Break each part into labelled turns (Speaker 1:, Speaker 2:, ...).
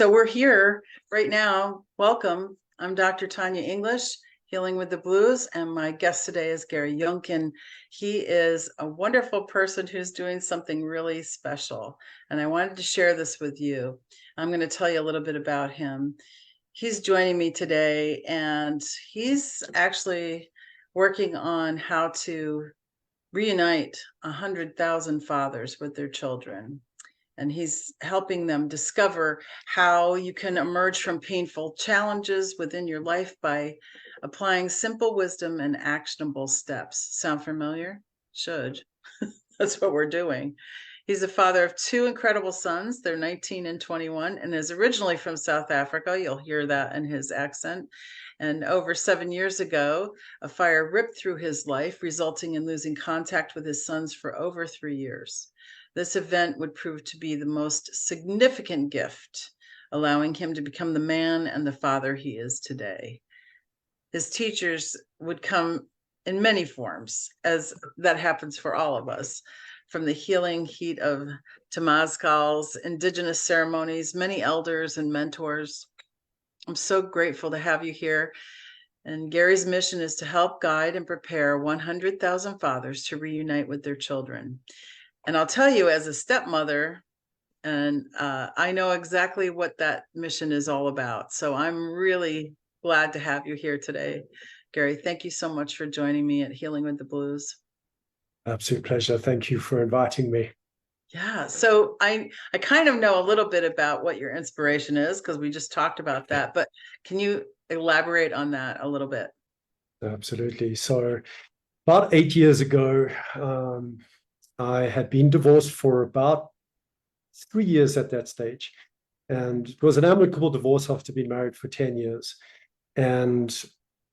Speaker 1: So we're here right now. Welcome. I'm Dr. Tanya English, Healing with the Blues, and my guest today is Garry Junkuhn. He is a wonderful person who's doing something really special, and I wanted to share this with you. I'm going to tell you a little bit about him. He's joining me today, and he's actually working on how to reunite 100,000 fathers with their children. And he's helping them discover how you can emerge from painful challenges within your life by applying simple wisdom and actionable steps. Sound familiar? Should. That's what we're doing. He's the father of two incredible sons. They're 19 and 21, and is originally from South Africa. You'll hear that in his accent. And over 7 years ago, a fire ripped through his life, resulting in losing contact with his sons for over 3 years. This event would prove to be the most significant gift, allowing him to become the man and the father he is today. His teachers would come in many forms, as that happens for all of us, from the healing heat of Temazcal's, indigenous ceremonies, many elders and mentors. I'm so grateful to have you here. And Garry's mission is to help guide and prepare 100,000 fathers to reunite with their children. And I'll tell you, as a stepmother, and I know exactly what that mission is all about. So I'm really glad to have you here today. Garry, thank you so much for joining me at Healing with the Blues.
Speaker 2: Absolute pleasure. Thank you for inviting me.
Speaker 1: Yeah, so I kind of know a little bit about what your inspiration is because we just talked about that, but can you elaborate on that a little bit?
Speaker 2: Absolutely. So about 8 years ago, I had been divorced for about 3 years at that stage. And it was an amicable divorce after being married for 10 years. And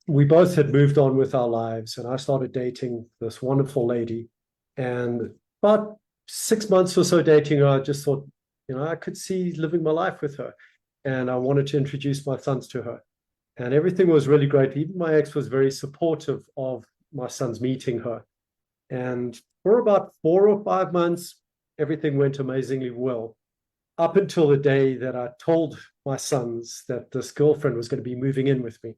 Speaker 2: we both had moved on with our lives. And I started dating this wonderful lady. And about 6 months or so dating her, I just thought, I could see living my life with her. And I wanted to introduce my sons to her. And everything was really great. Even my ex was very supportive of my sons meeting her. And for about 4 or 5 months, everything went amazingly well, up until the day that I told my sons that this girlfriend was going to be moving in with me.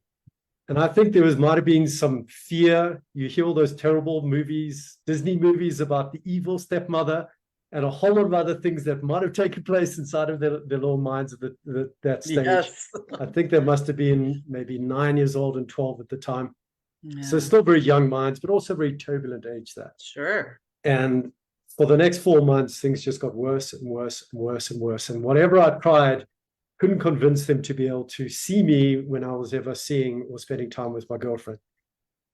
Speaker 2: And I think might have been some fear. You hear all those terrible movies, Disney movies about the evil stepmother and a whole lot of other things that might have taken place inside of their little minds at that stage.
Speaker 1: Yes.
Speaker 2: I think they must have been maybe 9 years old and 12 at the time.
Speaker 1: Yeah.
Speaker 2: So still very young minds, but also very turbulent age that.
Speaker 1: Sure.
Speaker 2: And for the next 4 months, things just got worse and worse and worse and worse. And whatever I tried, couldn't convince them to be able to see me when I was ever seeing or spending time with my girlfriend.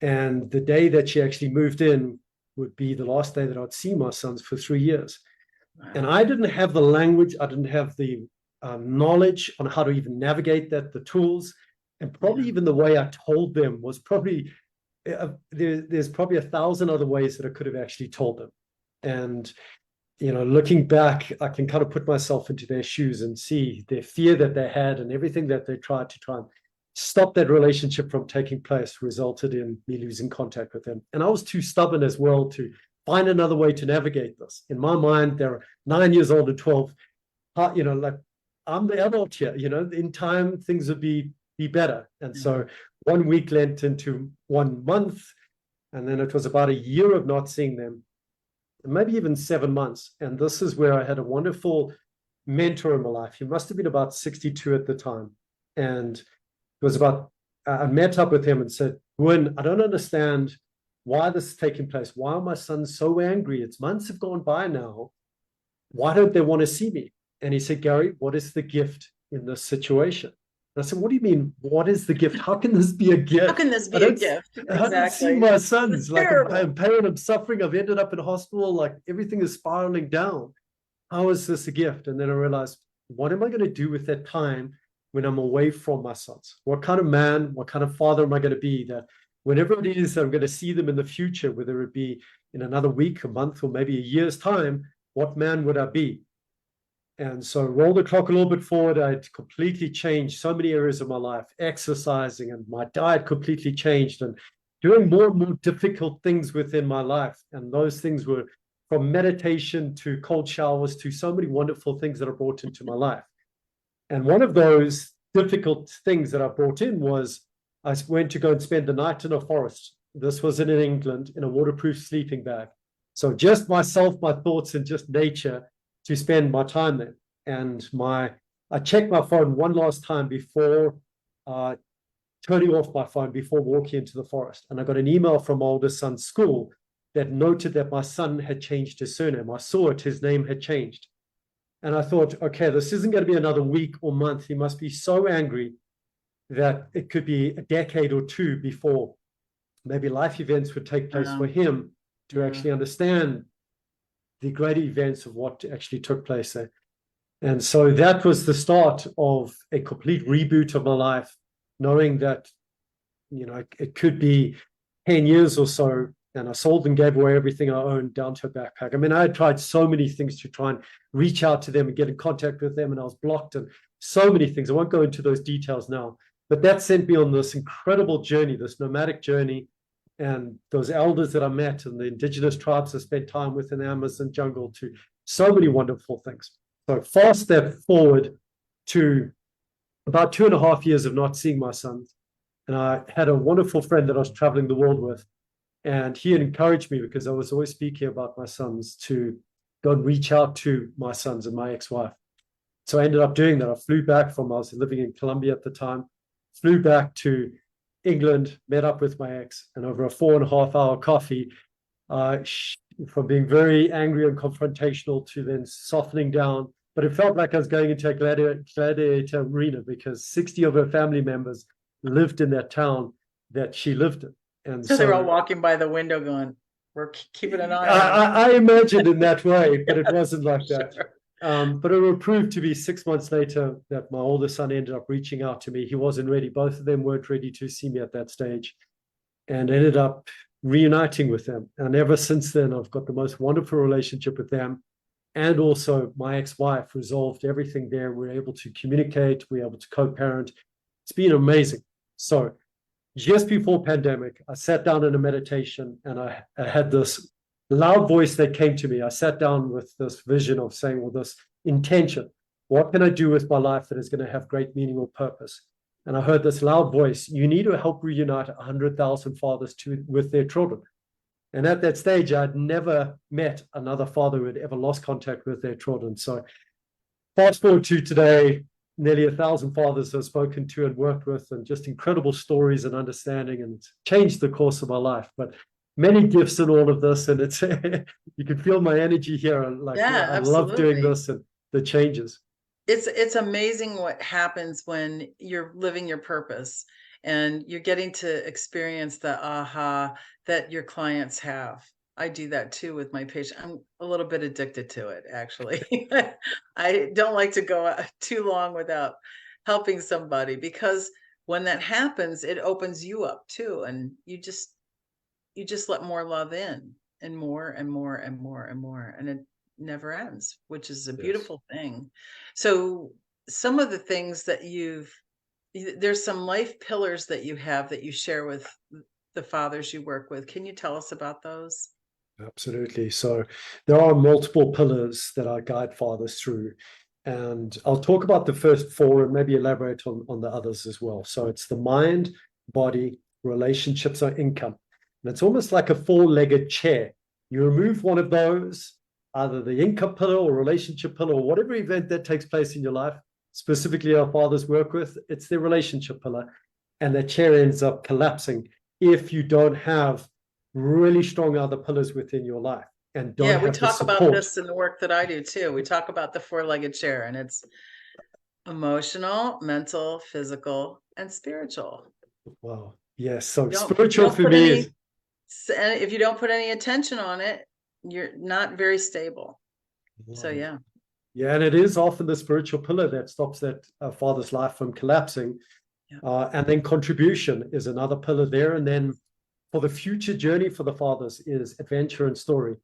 Speaker 2: And the day that she actually moved in would be the last day that I'd see my sons for 3 years. Wow. And I didn't have the language, I didn't have the knowledge on how to even navigate that, the tools. And probably even the way I told them was probably, there's probably 1,000 other ways that I could have actually told them. And, looking back, I can kind of put myself into their shoes and see their fear that they had and everything that they tried to try and stop that relationship from taking place resulted in me losing contact with them. And I was too stubborn as well to find another way to navigate this. In my mind, they're 9 years old and 12, like I'm the adult here, in time, things would be better. And so 1 week lent into 1 month, and then it was about a year of not seeing them, and maybe even 7 months. And this is where I had a wonderful mentor in my life. He must have been about 62 at the time. And it was I met up with him and said, Gwen, I don't understand why this is taking place. Why are my sons so angry? It's months have gone by now. Why don't they want to see me? And he said, Garry, what is the gift in this situation? And I said, what do you mean? What is the gift? How can this be a gift?
Speaker 1: How can this be a gift?
Speaker 2: Exactly. I don't see my sons. Like I'm pain, I'm suffering. I've ended up in hospital. Like everything is spiraling down. How is this a gift? And then I realized, what am I going to do with that time when I'm away from my sons? What kind of man, what kind of father am I going to be that whenever it is I'm going to see them in the future, whether it be in another week, a month, or maybe a year's time, what man would I be? And so roll the clock a little bit forward. I'd completely changed so many areas of my life, exercising, and my diet completely changed, and doing more and more difficult things within my life. And those things were from meditation to cold showers to so many wonderful things that are brought into my life. And one of those difficult things that I brought in was I went to go and spend the night in a forest. This was in England in a waterproof sleeping bag. So just myself, my thoughts, and just nature to spend my time there. And I checked my phone one last time before turning off my phone before walking into the forest. And I got an email from my oldest son's school that noted that my son had changed his surname. I saw it, his name had changed. And I thought, okay, this isn't going to be another week or month. He must be so angry that it could be a decade or two before maybe life events would take place for him to actually understand the great events of what actually took place there. And so that was the start of a complete reboot of my life, knowing that, it could be 10 years or so. And I sold and gave away everything I owned down to a backpack. I mean, I had tried so many things to try and reach out to them and get in contact with them, and I was blocked, and so many things. I won't go into those details now, but that sent me on this incredible journey, this nomadic journey, and those elders that I met and the indigenous tribes I spent time with in the Amazon jungle, to so many wonderful things. So fast step forward to about 2.5 years of not seeing my sons. And I had a wonderful friend that I was traveling the world with. And he had encouraged me, because I was always speaking about my sons, to go and reach out to my sons and my ex-wife. So I ended up doing that. I flew back I was living in Colombia at the time, flew back to England, met up with my ex, and over a 4.5-hour coffee, from being very angry and confrontational to then softening down. But it felt like I was going into a gladiator arena, because 60 of her family members lived in that town that she lived in. And
Speaker 1: so they're all walking by the window going, we're keeping an eye
Speaker 2: on. I imagined in that way, but it wasn't like that.
Speaker 1: Sure.
Speaker 2: But it would prove to be 6 months later that my oldest son ended up reaching out to me. He wasn't ready. Both of them weren't ready to see me at that stage, and ended up reuniting with them. And ever since then, I've got the most wonderful relationship with them. And also my ex-wife resolved everything there. We're able to communicate. We're able to co-parent. It's been amazing. So just before pandemic, I sat down in a meditation, and I had this loud voice that came to me. I sat down with this vision of saying, well, this intention, what can I do with my life that is going to have great meaning or purpose? And I heard this loud voice: you need to help reunite 100,000 fathers with their children. And at that stage, I'd never met another father who had ever lost contact with their children. So fast forward to today, nearly 1,000 fathers I've spoken to and worked with, and just incredible stories and understanding, and it's changed the course of my life. But many gifts in all of this, and it's you can feel my energy here. Like, I love doing this and the changes.
Speaker 1: It's amazing what happens when you're living your purpose and you're getting to experience the aha that your clients have. I do that too with my patient. I'm a little bit addicted to it, actually. I don't like to go too long without helping somebody, because when that happens, it opens you up too, and you just let more love in, and more and more and more and more, and it never ends, which is a beautiful thing. So some of the things that there's some life pillars that you have that you share with the fathers you work with. Can you tell us about those?
Speaker 2: Absolutely. So there are multiple pillars that I guide fathers through, and I'll talk about the first 4 and maybe elaborate on the others as well. So it's the mind, body, relationships, or income. And it's almost like a 4-legged chair. You remove one of those, either the income pillar or relationship pillar, or whatever event that takes place in your life, specifically our fathers work with, it's the relationship pillar. And the chair ends up collapsing if you don't have really strong other pillars within your life. And don't
Speaker 1: we talk about this in the work that I do too. We talk about the 4-legged chair, and it's emotional, mental, physical, and spiritual.
Speaker 2: Wow. Yes. So spiritual for me is,
Speaker 1: if you don't put any attention on it, you're not very stable. So yeah.
Speaker 2: Yeah, and it is often the spiritual pillar that stops that father's life from collapsing. And then contribution is another pillar there. And then for the future journey for the fathers is adventure and story.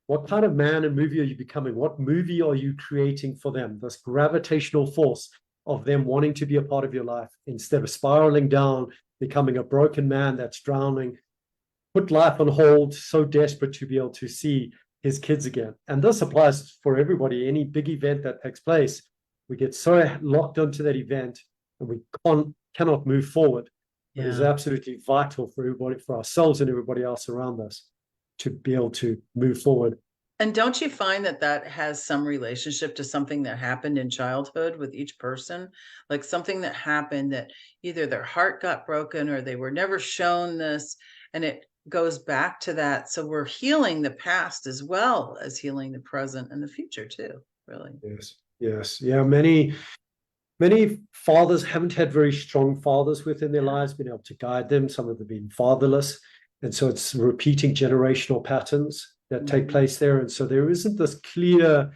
Speaker 2: What kind of man and movie are you becoming? What movie are you creating for them? This gravitational force of them wanting to be a part of your life, instead of spiraling down, becoming a broken man that's drowning, put life on hold, so desperate to be able to see his kids again. And this applies for everybody. Any big event that takes place, We get so locked onto that event and we cannot move forward. It is absolutely vital for everybody, for ourselves and everybody else around us, to be able to move forward.
Speaker 1: And don't you find that that has some relationship to something that happened in childhood with each person? Like something that happened that either their heart got broken or they were never shown this, and it goes back to that. So we're healing the past as well as healing the present and the future too, really.
Speaker 2: Yes. Yeah, many fathers haven't had very strong fathers within their lives, been able to guide them. Some of them been fatherless. And so it's repeating generational patterns that take place there. And so there isn't this clear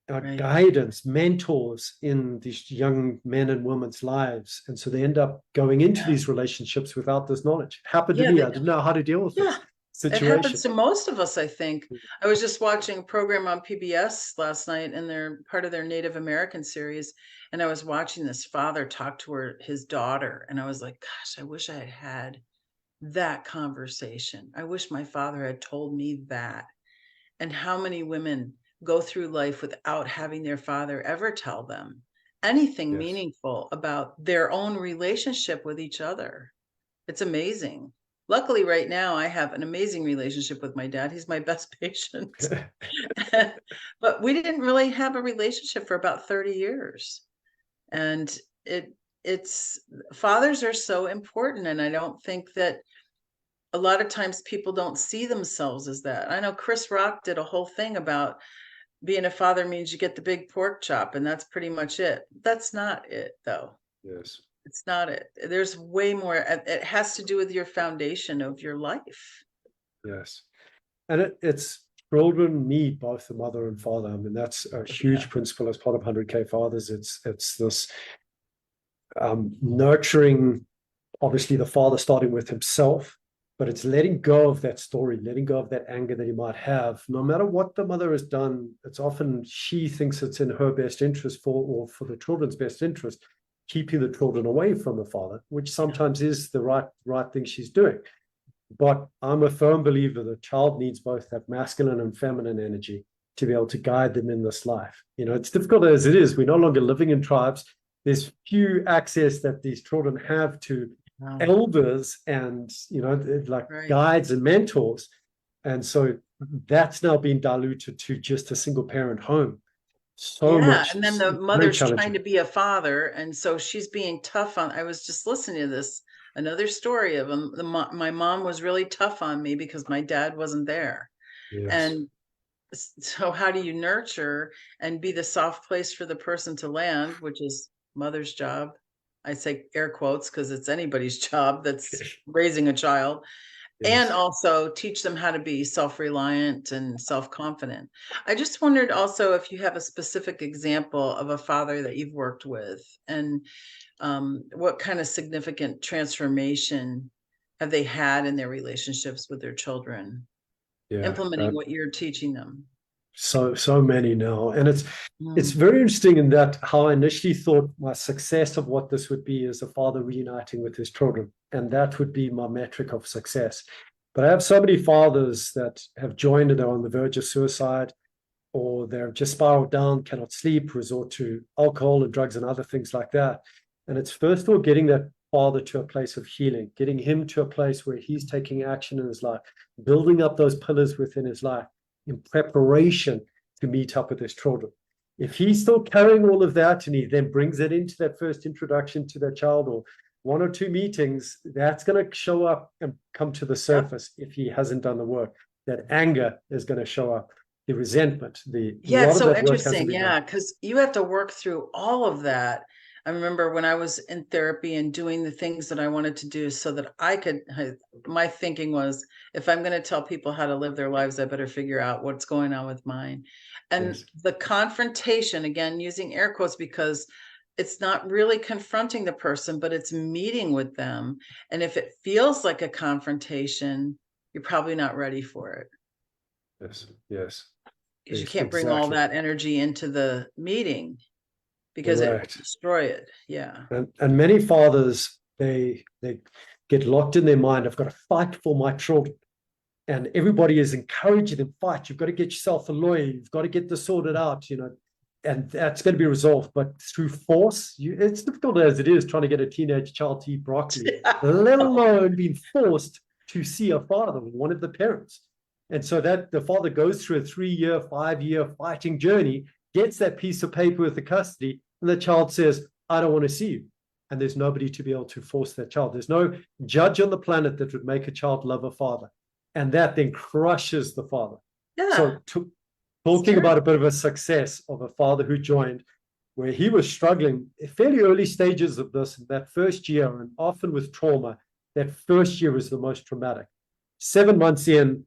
Speaker 2: guidance, mentors in these young men and women's lives. And so they end up going into these relationships without this knowledge. It happened to me. I didn't know how to deal with this situation.
Speaker 1: It happens to most of us, I think. I was just watching a program on PBS last night, and they're part of their Native American series. And I was watching this father talk to his daughter. And I was like, gosh, I wish I had had that conversation. I wish my father had told me that. And how many women go through life without having their father ever tell them anything meaningful about their own relationship with each other. It's amazing. Luckily, right now, I have an amazing relationship with my dad. He's my best patient. But we didn't really have a relationship for about 30 years. And it's fathers are so important. And I don't think that a lot of times people don't see themselves as that. I know Chris Rock did a whole thing about being a father means you get the big pork chop, and that's pretty much it. That's not it, though.
Speaker 2: Yes.
Speaker 1: It's not it. There's way more. It has to do with your foundation of your life.
Speaker 2: Yes. And it's children need both the mother and father. I mean, that's a huge principle as part of 100K Fathers. It's this nurturing, obviously, the father starting with himself, but it's letting go of that story, letting go of that anger that he might have. No matter what the mother has done, it's often she thinks it's in her best interest or for the children's best interest, keeping the children away from the father, which sometimes is the right thing she's doing. But I'm a firm believer the child needs both that masculine and feminine energy to be able to guide them in this life. You know, it's difficult as it is. We're no longer living in tribes. There's few access that these children have to elders and, you know, like guides and mentors. And so that's now been diluted to just a single parent home. So much.
Speaker 1: And then the mother's trying to be a father. And so she's being tough on, I was just listening to this, another story of my mom was really tough on me because my dad wasn't there. And so how do you nurture and be the soft place for the person to land, which is mother's job? I say air quotes because it's anybody's job that's raising a child. And also teach them how to be self-reliant and self-confident. I just wondered also if you have a specific example of a father that you've worked with, and what kind of significant transformation have they had in their relationships with their children, implementing what you're teaching them?
Speaker 2: So many now. And it's very interesting in that how I initially thought my success of what this would be is a father reuniting with his children. And that would be my metric of success. But I have so many fathers that have joined and are on the verge of suicide, or they're just spiraled down, cannot sleep, resort to alcohol and drugs and other things like that. And it's first of all getting that father to a place of healing, getting him to a place where he's taking action in his life, building up those pillars within his life in preparation to meet up with his children. If he's still carrying all of that and he then brings it into that first introduction to that child or one or two meetings, that's going to show up and come to the surface if he hasn't done the work. That anger is going to show up, the resentment,
Speaker 1: it's so interesting. Because you have to work through all of that. I remember when I was in therapy and doing the things that I wanted to do so that I could, my thinking was, if I'm going to tell people how to live their lives, I better figure out what's going on with mine. And the confrontation, again, using air quotes, because it's not really confronting the person, but it's meeting with them. And if it feels like a confrontation, you're probably not ready for it.
Speaker 2: Yes.
Speaker 1: Because you can't bring all that energy into the meeting, because it will destroy it.
Speaker 2: And many fathers, they get locked in their mind. I've got to fight for my children. And everybody is encouraging them, fight. You've got to get yourself a lawyer. You've got to get this sorted out, you know. and that's going to be resolved. But through force, it's difficult as it is trying to get a teenage child to eat broccoli, let alone being forced to see a father, one of the parents. And so that the father goes through a 3-year, 5-year fighting journey, gets that piece of paper with the custody, and the child says, I don't want to see you. And there's nobody to be able to force that child. There's no judge on the planet that would make a child love a father. And that then crushes the father.
Speaker 1: Yeah.
Speaker 2: So talking about a bit of a success of a father who joined, where he was struggling fairly early stages of this, that first year, and often with trauma, that first year was the most traumatic. 7 months in,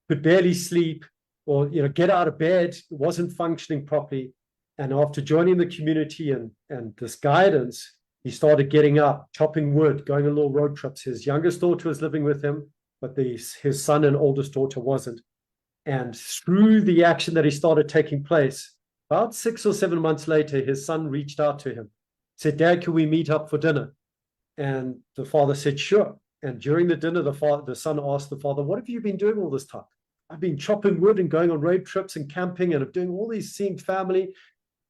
Speaker 2: could barely sleep or get out of bed, wasn't functioning properly. And after joining the community and this guidance, he started getting up, chopping wood, going on little road trips. His youngest daughter was living with him, but his son and oldest daughter wasn't. And through the action that he started taking place, about 6 or 7 months later, his son reached out to him, said, Dad, can we meet up for dinner? And the father said, sure. And during the dinner, the son asked the father, what have you been doing all this time? I've been chopping wood and going on road trips and camping, and I'm doing all these, seeing family.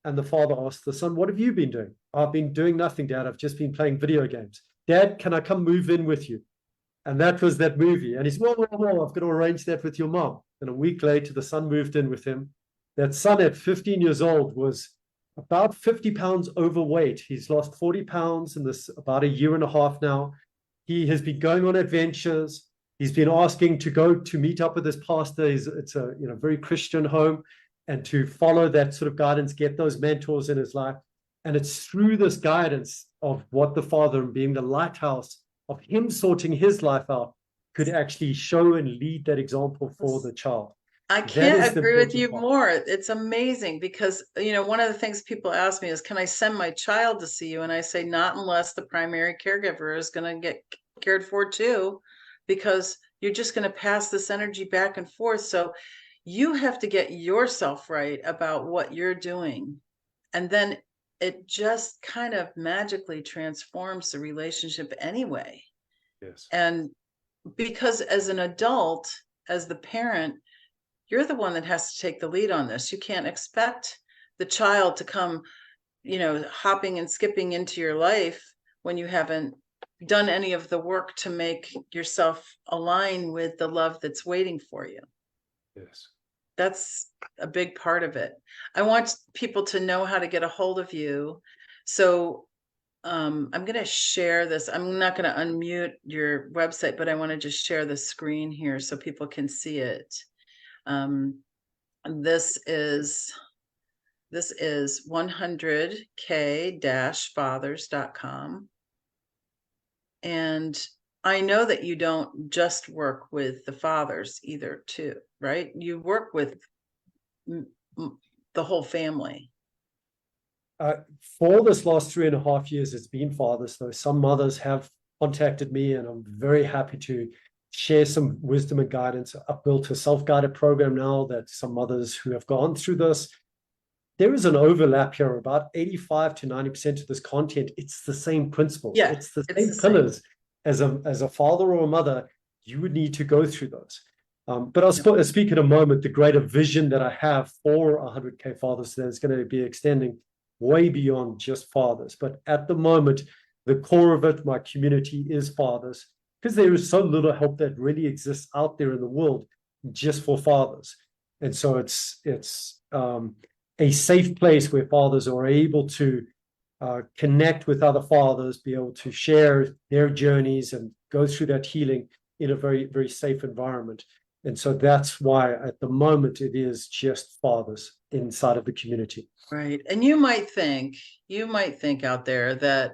Speaker 2: And the father asked the son, what have you been doing? I've been doing nothing, Dad. I've just been playing video games. Dad, can I come move in with you? And that was that movie. And he's, whoa, I've got to arrange that with your mom. And a week later, the son moved in with him. That son at 15 years old was about 50 pounds overweight. He's lost 40 pounds in this about a year and a half now. He has been going on adventures. He's been asking to go to meet up with his pastor. It's a very Christian home, and to follow that sort of guidance, get those mentors in his life. And it's through this guidance of what the father, and being the lighthouse of him sorting his life out, could actually show and lead that example for the child.
Speaker 1: I can't agree with you more. It's amazing because, one of the things people ask me is, can I send my child to see you? And I say, not unless the primary caregiver is going to get cared for too, because you're just going to pass this energy back and forth. So you have to get yourself right about what you're doing. And then it just kind of magically transforms the relationship anyway.
Speaker 2: Yes.
Speaker 1: And because as an adult, as the parent, you're the one that has to take the lead on this. You can't expect the child to come, hopping and skipping into your life when you haven't done any of the work to make yourself align with the love that's waiting for you.
Speaker 2: Yes.
Speaker 1: That's a big part of it. I want people to know how to get a hold of you. So I'm going to share this. I'm not going to unmute your website, but I want to just share the screen here so people can see it. This is 100k-fathers.com. And I know that you don't just work with the fathers either, too, right? You work with the whole family.
Speaker 2: For this last 3.5 years, it's been fathers, though some mothers have contacted me, and I'm very happy to share some wisdom and guidance. I've built a self-guided program now that some mothers who have gone through this, there is an overlap here. About 85 to 90% of this content, it's the same principles.
Speaker 1: Yeah,
Speaker 2: it's the same pillars. As a father or a mother, you would need to go through those. But I'll speak in a moment, the greater vision that I have for 100K fathers that is going to be extending way beyond just fathers. But at the moment, the core of it, my community, is fathers, because there is so little help that really exists out there in the world just for fathers. And so it's a safe place where fathers are able to connect with other fathers, be able to share their journeys and go through that healing in a very, very safe environment. And so that's why at the moment it is just fathers inside of the community.
Speaker 1: Right. And you might think out there that,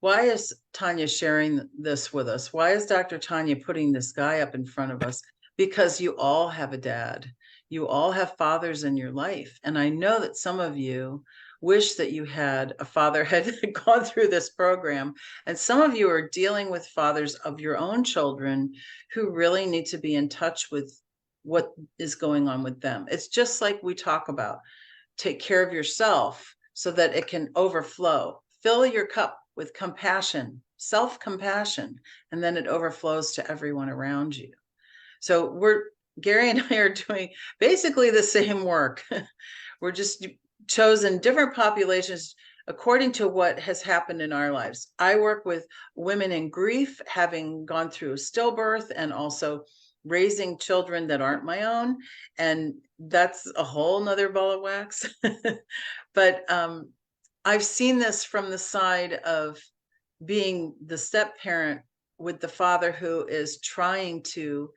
Speaker 1: why is Tanya sharing this with us? Why is Dr. Tanya putting this guy up in front of us? Because you all have a dad. You all have fathers in your life. And I know that some of you wish that you had a father had gone through this program. And some of you are dealing with fathers of your own children who really need to be in touch with what is going on with them. It's just like we talk about, take care of yourself so that it can overflow. Fill your cup with compassion, self-compassion, and then it overflows to everyone around you. So Garry and I are doing basically the same work. We're just chosen different populations according to what has happened in our lives. I work with women in grief, having gone through stillbirth and also raising children that aren't my own. And that's a whole nother ball of wax. But I've seen this from the side of being the step parent with the father who is trying to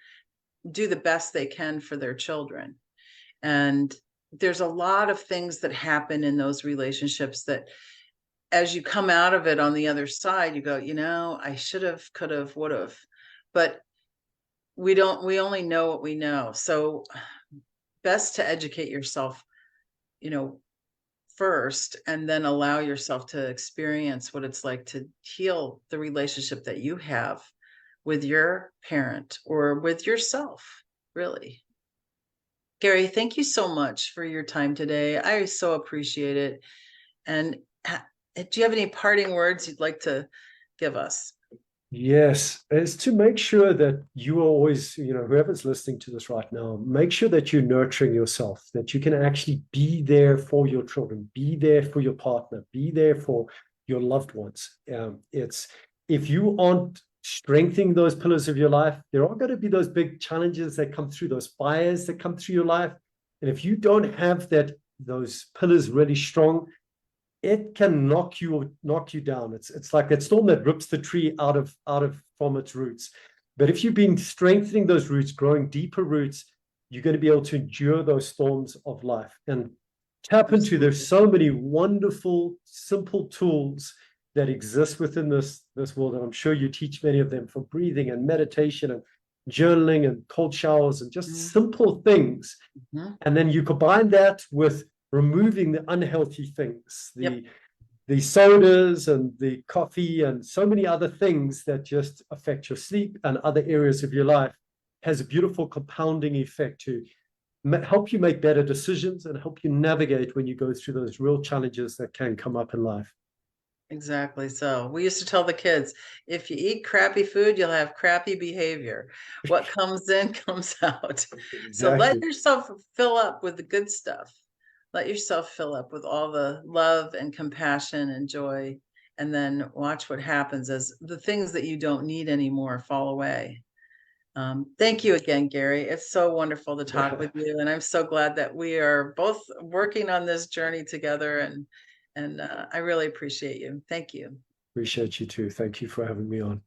Speaker 1: do the best they can for their children. And there's a lot of things that happen in those relationships that as you come out of it on the other side, you go, I should have, could have, would have. But we only know what we know. So best to educate yourself, first, and then allow yourself to experience what it's like to heal the relationship that you have with your parent or with yourself, really. Garry, thank you so much for your time today. I so appreciate it. And do you have any parting words you'd like to give us?
Speaker 2: Yes, is to make sure that you are always, whoever's listening to this right now, make sure that you're nurturing yourself, that you can actually be there for your children, be there for your partner, be there for your loved ones. It's if you aren't strengthening those pillars of your life, there are going to be those big challenges that come through, those fires that come through your life. And if you don't have those pillars really strong, it can knock you down. It's like that storm that rips the tree out of from its roots. But if you've been strengthening those roots, growing deeper roots, you're going to be able to endure those storms of life and tap into. There's so many wonderful, simple tools that exist within this world, and I'm sure you teach many of them, from breathing and meditation and journaling and cold showers and just simple things. And then you combine that with removing the unhealthy things, the sodas and the coffee and so many other things that just affect your sleep and other areas of your life, has a beautiful compounding effect to help you make better decisions and help you navigate when you go through those real challenges that can come up in life.
Speaker 1: Exactly. So we used to tell the kids, if you eat crappy food, you'll have crappy behavior. What comes in comes out.
Speaker 2: Exactly.
Speaker 1: So let yourself fill up with the good stuff. Let yourself fill up with all the love and compassion and joy, and then watch what happens as the things that you don't need anymore fall away. Thank you again, Garry. It's so wonderful to talk with you, and I'm so glad that we are both working on this journey together, and I really appreciate you. Thank you.
Speaker 2: Appreciate you too. Thank you for having me on.